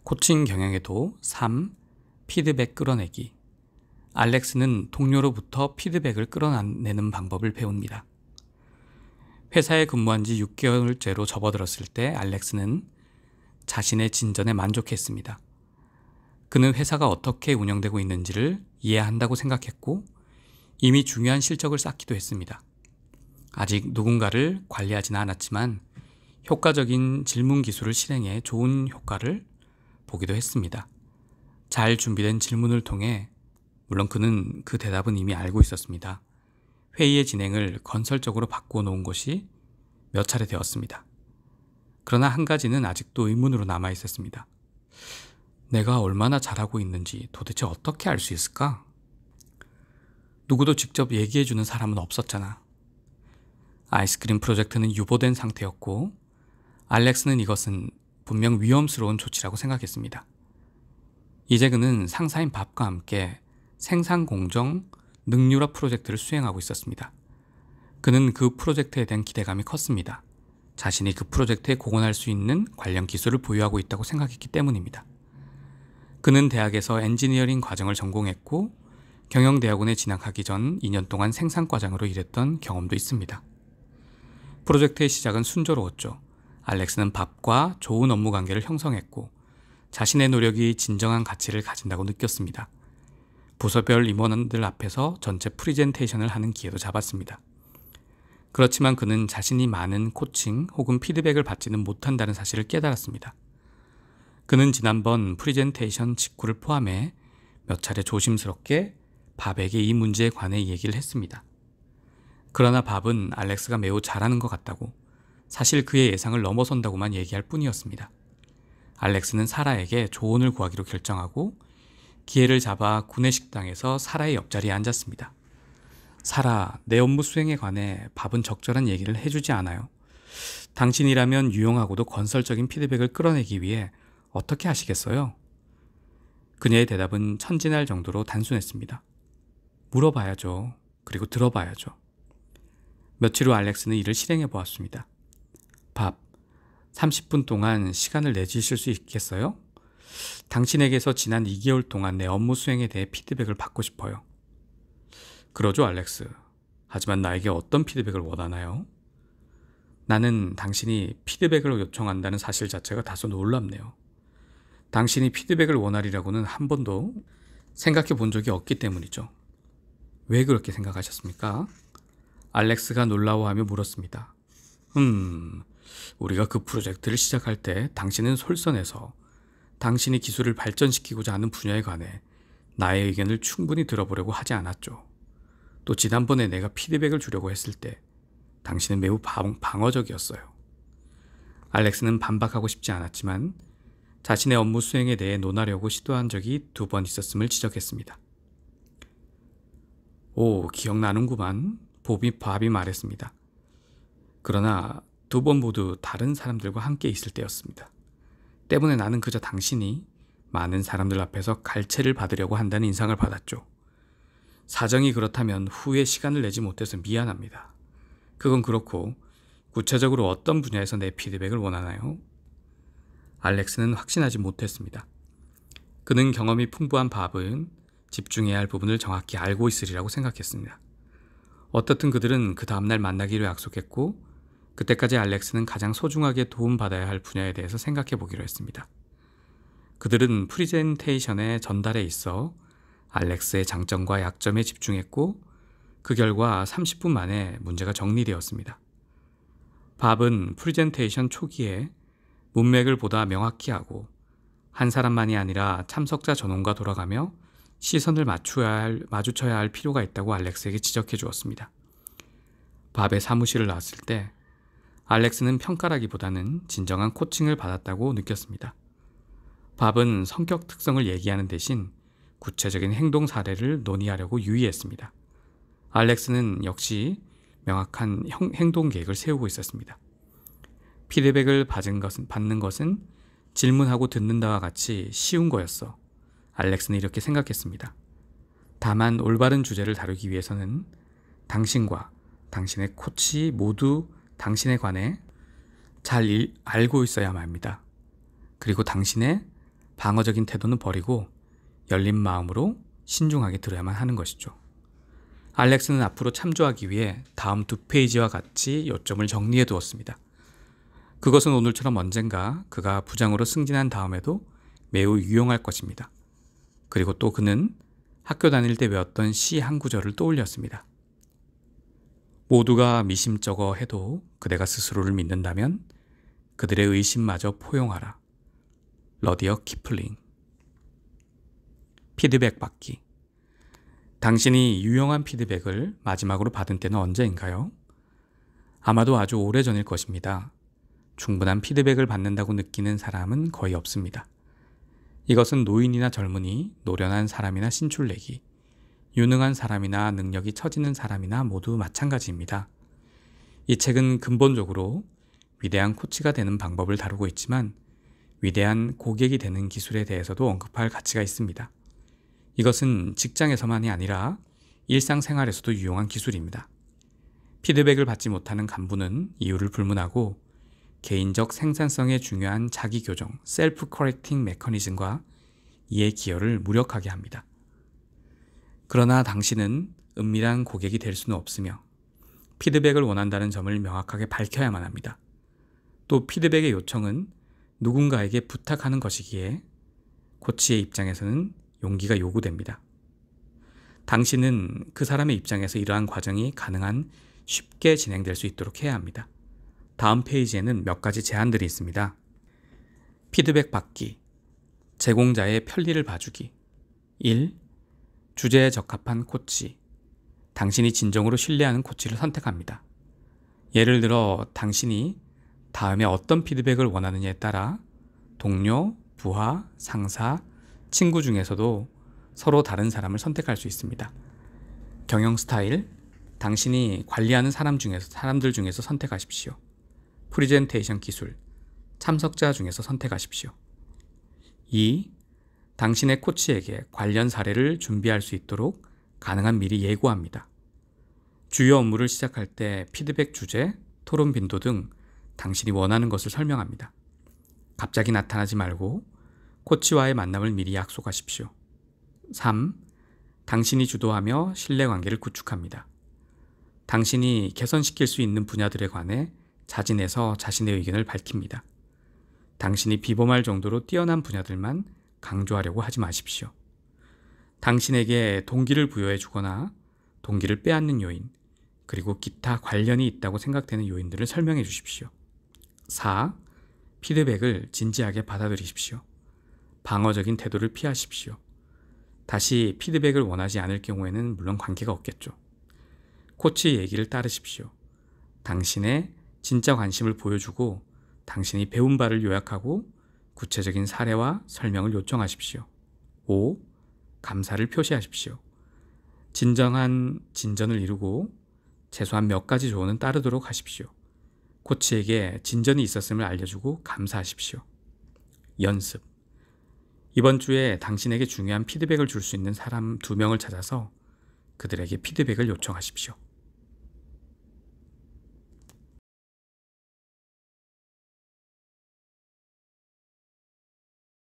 코칭 경영에도 3. 피드백 끌어내기. 알렉스는 동료로부터 피드백을 끌어내는 방법을 배웁니다. 회사에 근무한 지 6개월째로 접어들었을 때 알렉스는 자신의 진전에 만족했습니다. 그는 회사가 어떻게 운영되고 있는지를 이해한다고 생각했고 이미 중요한 실적을 쌓기도 했습니다. 아직 누군가를 관리하지는 않았지만 효과적인 질문 기술을 실행해 좋은 효과를 보기도 했습니다. 잘 준비된 질문을 통해 물론 그는 그 대답은 이미 알고 있었습니다. 회의의 진행을 건설적으로 바꾸어 놓은 것이 몇 차례 되었습니다. 그러나 한 가지는 아직도 의문으로 남아 있었습니다. 내가 얼마나 잘하고 있는지 도대체 어떻게 알 수 있을까? 누구도 직접 얘기해주는 사람은 없었잖아. 아이스크림 프로젝트는 유보된 상태였고 알렉스는 이것은 분명 위험스러운 조치라고 생각했습니다. 이제 그는 상사인 밥과 함께 생산공정 능률화 프로젝트를 수행하고 있었습니다. 그는 그 프로젝트에 대한 기대감이 컸습니다. 자신이 그 프로젝트에 공헌할 수 있는 관련 기술을 보유하고 있다고 생각했기 때문입니다. 그는 대학에서 엔지니어링 과정을 전공했고 경영대학원에 진학하기 전 2년 동안 생산과장으로 일했던 경험도 있습니다. 프로젝트의 시작은 순조로웠죠. 알렉스는 밥과 좋은 업무 관계를 형성했고 자신의 노력이 진정한 가치를 가진다고 느꼈습니다. 부서별 임원들 앞에서 전체 프리젠테이션을 하는 기회도 잡았습니다. 그렇지만 그는 자신이 많은 코칭 혹은 피드백을 받지는 못한다는 사실을 깨달았습니다. 그는 지난번 프리젠테이션 직후를 포함해 몇 차례 조심스럽게 밥에게 이 문제에 관해 얘기를 했습니다. 그러나 밥은 알렉스가 매우 잘하는 것 같다고 사실 그의 예상을 넘어선다고만 얘기할 뿐이었습니다. 알렉스는 사라에게 조언을 구하기로 결정하고 기회를 잡아 구내식당에서 사라의 옆자리에 앉았습니다. 사라, 내 업무 수행에 관해 밥은 적절한 얘기를 해주지 않아요. 당신이라면 유용하고도 건설적인 피드백을 끌어내기 위해 어떻게 하시겠어요? 그녀의 대답은 천진할 정도로 단순했습니다. 물어봐야죠. 그리고 들어봐야죠. 며칠 후 알렉스는 이를 실행해 보았습니다. 밥, 30분 동안 시간을 내주실 수 있겠어요? 당신에게서 지난 2개월 동안 내 업무 수행에 대해 피드백을 받고 싶어요. 그러죠, 알렉스. 하지만 나에게 어떤 피드백을 원하나요? 나는 당신이 피드백을 요청한다는 사실 자체가 다소 놀랍네요. 당신이 피드백을 원하리라고는 한 번도 생각해 본 적이 없기 때문이죠. 왜 그렇게 생각하셨습니까? 알렉스가 놀라워하며 물었습니다. 우리가 그 프로젝트를 시작할 때 당신은 솔선해서 당신이 기술을 발전시키고자 하는 분야에 관해 나의 의견을 충분히 들어보려고 하지 않았죠. 또 지난번에 내가 피드백을 주려고 했을 때 당신은 매우 방어적이었어요. 알렉스는 반박하고 싶지 않았지만 자신의 업무 수행에 대해 논하려고 시도한 적이 2번 있었음을 지적했습니다. 오, 기억나는구만. 밥이 말했습니다. 그러나 2번 모두 다른 사람들과 함께 있을 때였습니다. 때문에 나는 그저 당신이 많은 사람들 앞에서 갈채를 받으려고 한다는 인상을 받았죠. 사정이 그렇다면 후에 시간을 내지 못해서 미안합니다. 그건 그렇고 구체적으로 어떤 분야에서 내 피드백을 원하나요? 알렉스는 확신하지 못했습니다. 그는 경험이 풍부한 밥은 집중해야 할 부분을 정확히 알고 있으리라고 생각했습니다. 어떻든 그들은 그 다음날 만나기로 약속했고 그때까지 알렉스는 가장 소중하게 도움받아야 할 분야에 대해서 생각해 보기로 했습니다. 그들은 프리젠테이션의 전달에 있어 알렉스의 장점과 약점에 집중했고 그 결과 30분 만에 문제가 정리되었습니다. 밥은 프리젠테이션 초기에 문맥을 보다 명확히 하고 한 사람만이 아니라 참석자 전원과 돌아가며 시선을 마주쳐야 할 필요가 있다고 알렉스에게 지적해 주었습니다. 밥의 사무실을 나왔을 때 알렉스는 평가라기보다는 진정한 코칭을 받았다고 느꼈습니다. 밥은 성격 특성을 얘기하는 대신 구체적인 행동 사례를 논의하려고 유의했습니다. 알렉스는 역시 명확한 행동 계획을 세우고 있었습니다. 피드백을 받는 것은 질문하고 듣는다와 같이 쉬운 거였어. 알렉스는 이렇게 생각했습니다. 다만 올바른 주제를 다루기 위해서는 당신과 당신의 코치 모두 당신에 관해 잘 알고 있어야만 합니다. 그리고 당신의 방어적인 태도는 버리고 열린 마음으로 신중하게 들어야만 하는 것이죠. 알렉스는 앞으로 참조하기 위해 다음 2페이지와 같이 요점을 정리해 두었습니다. 그것은 오늘처럼 언젠가 그가 부장으로 승진한 다음에도 매우 유용할 것입니다. 그리고 또 그는 학교 다닐 때 외웠던 시 한 구절을 떠올렸습니다. 모두가 미심쩍어 해도 그대가 스스로를 믿는다면 그들의 의심마저 포용하라. 러디어 키플링. 피드백 받기. 당신이 유용한 피드백을 마지막으로 받은 때는 언제인가요? 아마도 아주 오래전일 것입니다. 충분한 피드백을 받는다고 느끼는 사람은 거의 없습니다. 이것은 노인이나 젊은이, 노련한 사람이나 신출내기, 유능한 사람이나 능력이 처지는 사람이나 모두 마찬가지입니다. 이 책은 근본적으로 위대한 코치가 되는 방법을 다루고 있지만 위대한 고객이 되는 기술에 대해서도 언급할 가치가 있습니다. 이것은 직장에서만이 아니라 일상생활에서도 유용한 기술입니다. 피드백을 받지 못하는 간부는 이유를 불문하고 개인적 생산성에 중요한 자기교정, 셀프 커렉팅 메커니즘과 이의 기여를 무력하게 합니다. 그러나 당신은 은밀한 고객이 될 수는 없으며 피드백을 원한다는 점을 명확하게 밝혀야만 합니다. 또 피드백의 요청은 누군가에게 부탁하는 것이기에 코치의 입장에서는 용기가 요구됩니다. 당신은 그 사람의 입장에서 이러한 과정이 가능한 쉽게 진행될 수 있도록 해야 합니다. 다음 페이지에는 몇 가지 제안들이 있습니다. 피드백 받기, 제공자의 편리를 봐주기. 1. 주제에 적합한 코치. 당신이 진정으로 신뢰하는 코치를 선택합니다. 예를 들어 당신이 다음에 어떤 피드백을 원하느냐에 따라 동료, 부하, 상사, 친구 중에서도 서로 다른 사람을 선택할 수 있습니다. 경영 스타일, 당신이 관리하는 사람들 중에서 선택하십시오. 프리젠테이션 기술, 참석자 중에서 선택하십시오. 2. 당신의 코치에게 관련 사례를 준비할 수 있도록 가능한 미리 예고합니다. 주요 업무를 시작할 때 피드백 주제, 토론 빈도 등 당신이 원하는 것을 설명합니다. 갑자기 나타나지 말고 코치와의 만남을 미리 약속하십시오. 3. 당신이 주도하며 신뢰관계를 구축합니다. 당신이 개선시킬 수 있는 분야들에 관해 자진해서 자신의 의견을 밝힙니다. 당신이 비범할 정도로 뛰어난 분야들만 강조하려고 하지 마십시오. 당신에게 동기를 부여해 주거나 동기를 빼앗는 요인, 그리고 기타 관련이 있다고 생각되는 요인들을 설명해 주십시오. 4. 피드백을 진지하게 받아들이십시오. 방어적인 태도를 피하십시오. 다시 피드백을 원하지 않을 경우에는 물론 관계가 없겠죠. 코치의 얘기를 따르십시오. 당신의 진짜 관심을 보여주고 당신이 배운 바를 요약하고 구체적인 사례와 설명을 요청하십시오. 5. 감사를 표시하십시오. 진정한 진전을 이루고 최소한 몇 가지 조언은 따르도록 하십시오. 코치에게 진전이 있었음을 알려주고 감사하십시오. 연습. 이번 주에 당신에게 중요한 피드백을 줄 수 있는 사람 2명을 찾아서 그들에게 피드백을 요청하십시오.